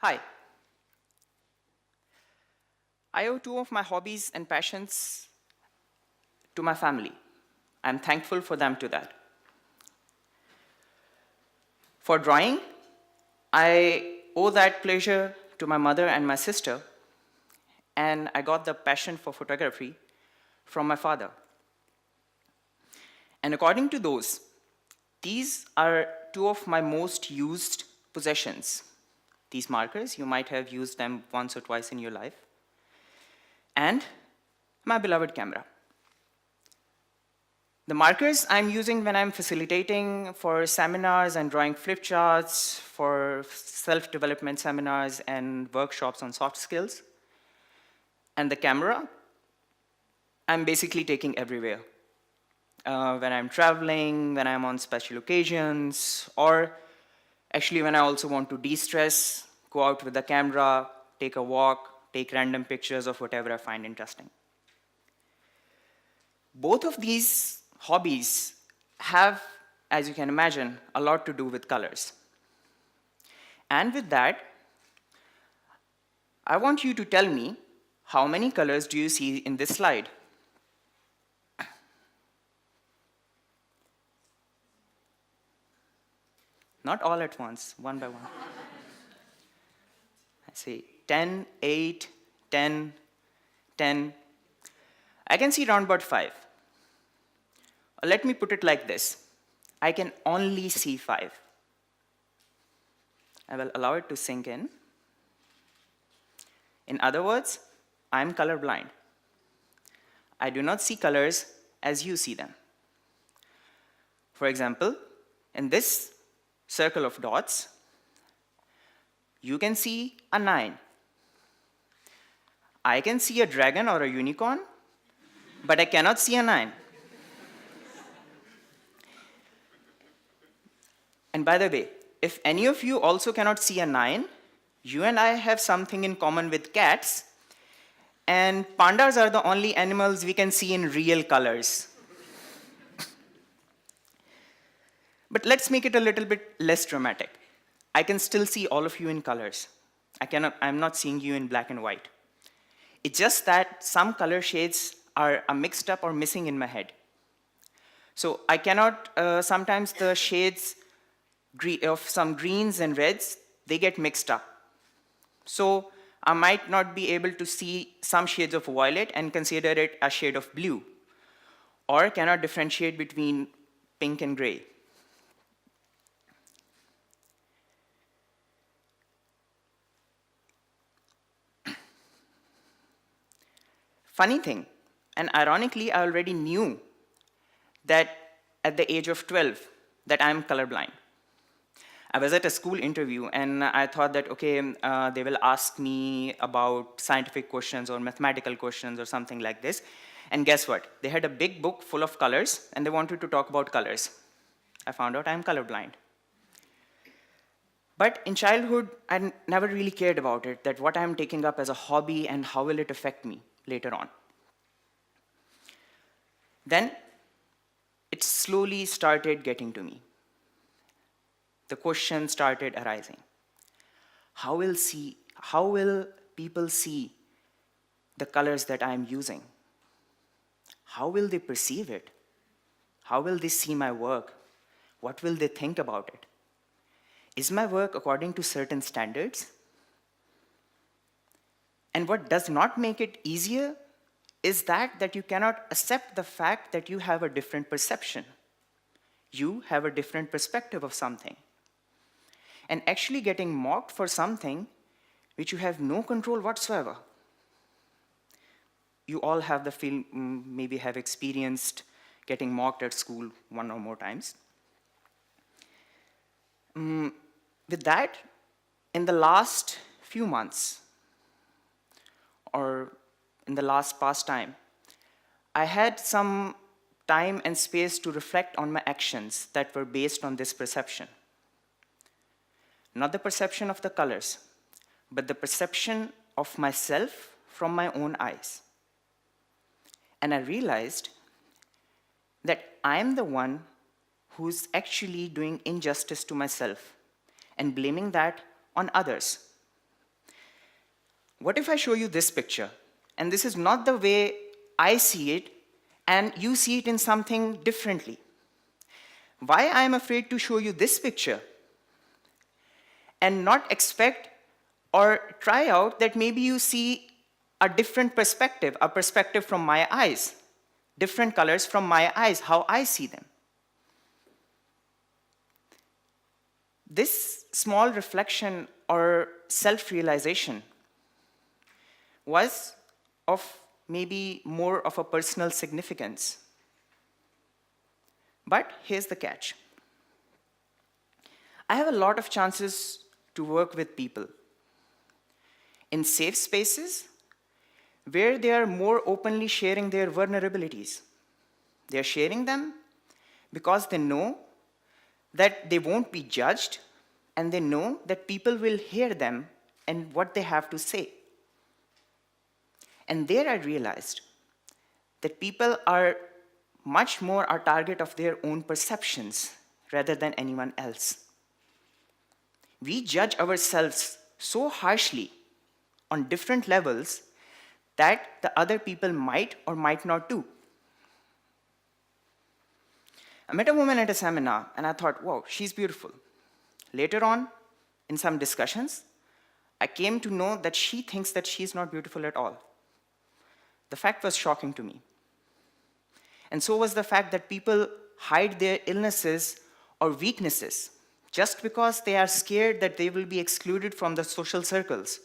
Hi. I owe two of my hobbies and passions to my family. I'm thankful for them to that. For drawing, I owe that pleasure to my mother and my sister, and I got the passion for photography from my father. And according to those, these are two of my most used possessions. These markers, you might have used them once or twice in your life. And my beloved camera. The markers I'm using when I'm facilitating for seminars and drawing flip charts, for self-development seminars and workshops on soft skills. And the camera, I'm basically taking everywhere. When I'm traveling, when I'm on special occasions, or actually when I also want to de-stress, go out with the camera, take a walk, take random pictures of whatever I find interesting. Both of these hobbies have, as you can imagine, a lot to do with colors. And with that, I want you to tell me how many colors do you see in this slide? Not all at once, one by one. I see 10, 8, 10, 10. I can see around about 5. Let me put it like this. I can only see 5. I will allow it to sink in. In other words, I'm colorblind. I do not see colors as you see them. For example, in this circle of dots, you can see a 9. I can see a dragon or a unicorn, but I cannot see a 9. And by the way, if any of you also cannot see a 9, you and I have something in common with cats, and pandas are the only animals we can see in real colors. But let's make it a little bit less dramatic. I can still see all of you in colors. I'm not seeing you in black and white. It's just that some color shades are mixed up or missing in my head. So I cannot, sometimes the shades of some greens and reds, they get mixed up. So I might not be able to see some shades of violet and consider it a shade of blue, or cannot differentiate between pink and gray. Funny thing, and ironically, I already knew that at the age of 12, that I'm colorblind. I was at a school interview, and I thought that, okay, they will ask me about scientific questions or mathematical questions or something like this. And guess what? They had a big book full of colors, and they wanted to talk about colors. I found out I'm colorblind. But in childhood, I never really cared about it, that what I'm taking up as a hobby and how will it affect me later on. Then it slowly started getting to me. The question started arising. How will people see the colors that I'm using? How will they perceive it? How will they see my work? What will they think about it? Is my work according to certain standards? And what does not make it easier is that you cannot accept the fact that you have a different perception. You have a different perspective of something. And actually getting mocked for something which you have no control whatsoever. You all have the feel, maybe have experienced getting mocked at school one or more times. With that, in the last few months, or in the last past time, I had some time and space to reflect on my actions that were based on this perception. Not the perception of the colors, but the perception of myself from my own eyes. And I realized that I'm the one who's actually doing injustice to myself and blaming that on others. what if I show you this picture? And this is not the way I see it, and you see it in something differently. Why I am afraid to show you this picture and not expect or try out that maybe you see a different perspective, a perspective from my eyes, different colors from my eyes, how I see them. This small reflection or self-realization was of maybe more of a personal significance. But here's the catch. I have a lot of chances to work with people in safe spaces where they are more openly sharing their vulnerabilities. They are sharing them because they know that they won't be judged, and they know that people will hear them and what they have to say. And there I realized that people are much more a target of their own perceptions rather than anyone else. We judge ourselves so harshly on different levels that the other people might or might not do. I met a woman at a seminar and I thought, wow, she's beautiful. Later on, in some discussions, I came to know that she thinks that she's not beautiful at all. The fact was shocking to me. And so was the fact that people hide their illnesses or weaknesses just because they are scared that they will be excluded from the social circles.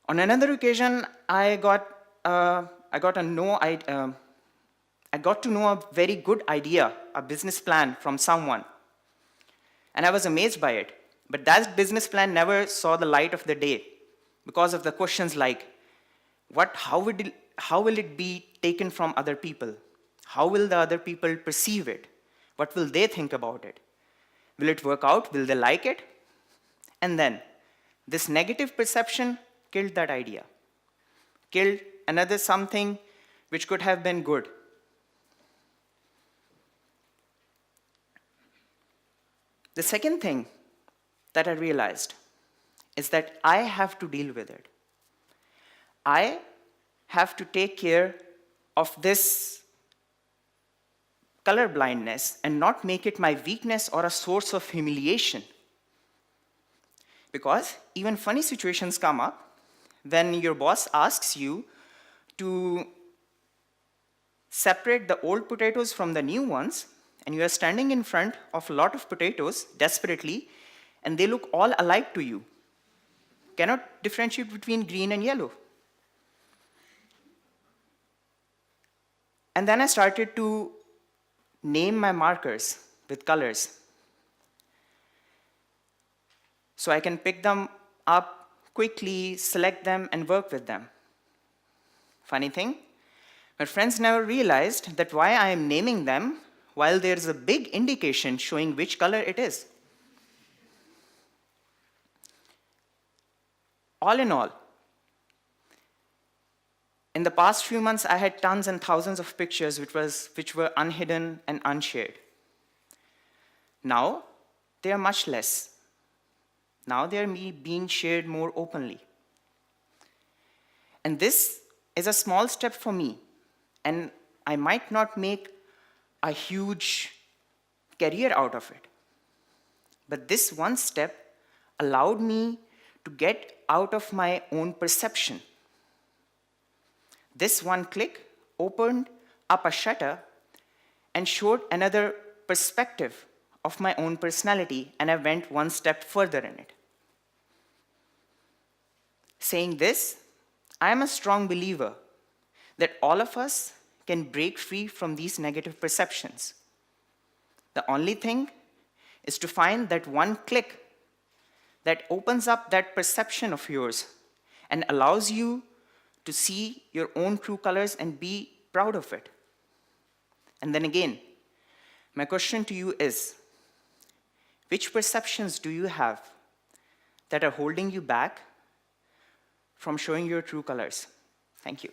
On another occasion, I got to know a very good idea, a business plan from someone. And I was amazed by it. But that business plan never saw the light of the day because of the questions like, how will it be taken from other people? How will the other people perceive it? What will they think about it? Will it work out? Will they like it? And then, this negative perception killed that idea, killed another something which could have been good. The second thing that I realized is that I have to deal with it. I have to take care of this colorblindness and not make it my weakness or a source of humiliation. Because even funny situations come up when your boss asks you to separate the old potatoes from the new ones, and you are standing in front of a lot of potatoes desperately, and they look all alike to you. Cannot differentiate between green and yellow. And then I started to name my markers with colors, so I can pick them up quickly, select them, and work with them. Funny thing, my friends never realized that why I am naming them while there's a big indication showing which color it is. All in all, in the past few months, I had tons and thousands of pictures which were unhidden and unshared. Now, they are much less. Now they are being shared more openly. And this is a small step for me, and I might not make a huge career out of it. But this one step allowed me to get out of my own perception. This one click opened up a shutter and showed another perspective of my own personality, and I went one step further in it. Saying this, I am a strong believer that all of us can break free from these negative perceptions. The only thing is to find that one click that opens up that perception of yours and allows you to see your own true colors and be proud of it. And then again, my question to you is, which perceptions do you have that are holding you back from showing your true colors? Thank you.